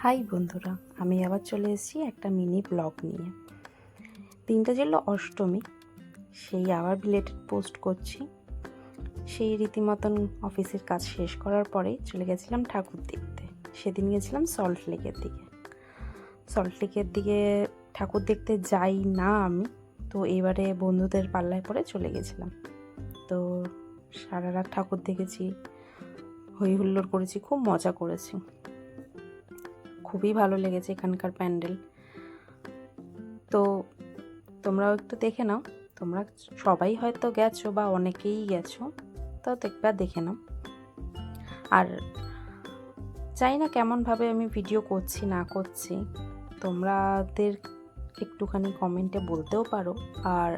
High বন্ধুরা, আমি আবার চলে এসেছি একটা মিনি ব্লগ নিয়ে। দিনটা ছিল অষ্টমী, সেই আবার রিলেটেড পোস্ট করছি। সেই রীতিমতন অফিসের কাজ শেষ করার পরেই চলে গেছিলাম ঠাকুর দেখতে। সেদিন গেছিলাম সল্টলেকের দিকে ঠাকুর দেখতে যাই না আমি, তো এবারে বন্ধুদের পাল্লায় পরে চলে গেছিলাম। তো সারা রাত ঠাকুর দেখেছি, হই হুল্লোড় করেছি, খুব মজা করেছি। খুবই ভালো লেগেছে এখানকার প্যান্ডেল। তো তোমরাও একটু দেখে নাও, তোমরা সবাই হয়তো গেছো বা অনেকেই গেছো, তো একবার দেখে নাও। আর জানি না কেমনভাবে আমি ভিডিও করছি না করছি, তোমাদের একটুখানি কমেন্টে বলতেও পারো। আর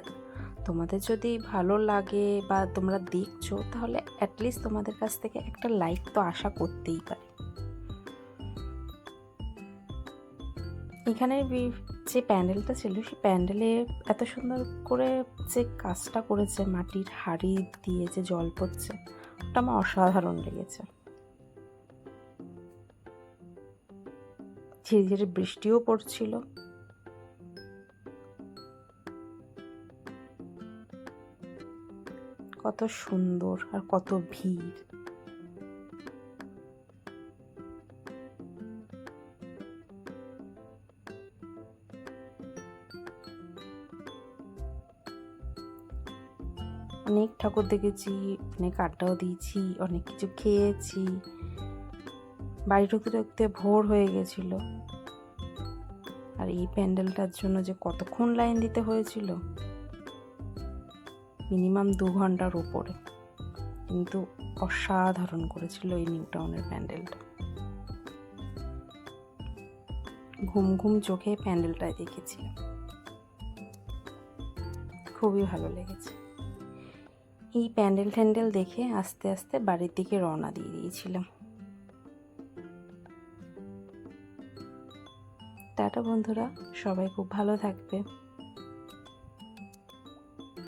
তোমাদের যদি ভালো লাগে বা তোমরা দেখছো, তাহলে অ্যাটলিস্ট তোমাদের কাছ থেকে একটা লাইক তো আশা করতেই পারি। এখানের যে প্যান্ডেলটা ছিল, সেই প্যান্ডেলে এত সুন্দর করে যে কাজটা করেছে, মাটির হাঁড়ি দিয়ে যে জল পড়ছে, ওটা আমার অসাধারণ লেগেছে। ধীরে ধীরে বৃষ্টিও পড়ছিল। কত সুন্দর আর কত ভিড়। অনেক ঠাকুর দেখেছি, অনেক আড্ডাও দিয়েছি, অনেক কিছু খেয়েছি। বাড়ি ঢুকতে ঢুকতে ভোর হয়ে গেছিল। আর এই প্যান্ডেলটার জন্য যে কতক্ষণ লাইন দিতে হয়েছিল, মিনিমাম 2 ঘন্টার উপরে। কিন্তু অসাধারণ করেছিল এই নিউ টাউনের প্যান্ডেলটা। ঘুম ঘুম চোখে প্যান্ডেলটায় দেখেছিলাম, খুবই ভালো লেগেছে। এই প্যান্ডেল দেখে আস্তে আস্তে বাড়ির দিকে রওনা দিয়ে দিয়েছিলাম। টাটা বন্ধুরা, সবাই খুব ভালো থাকবে।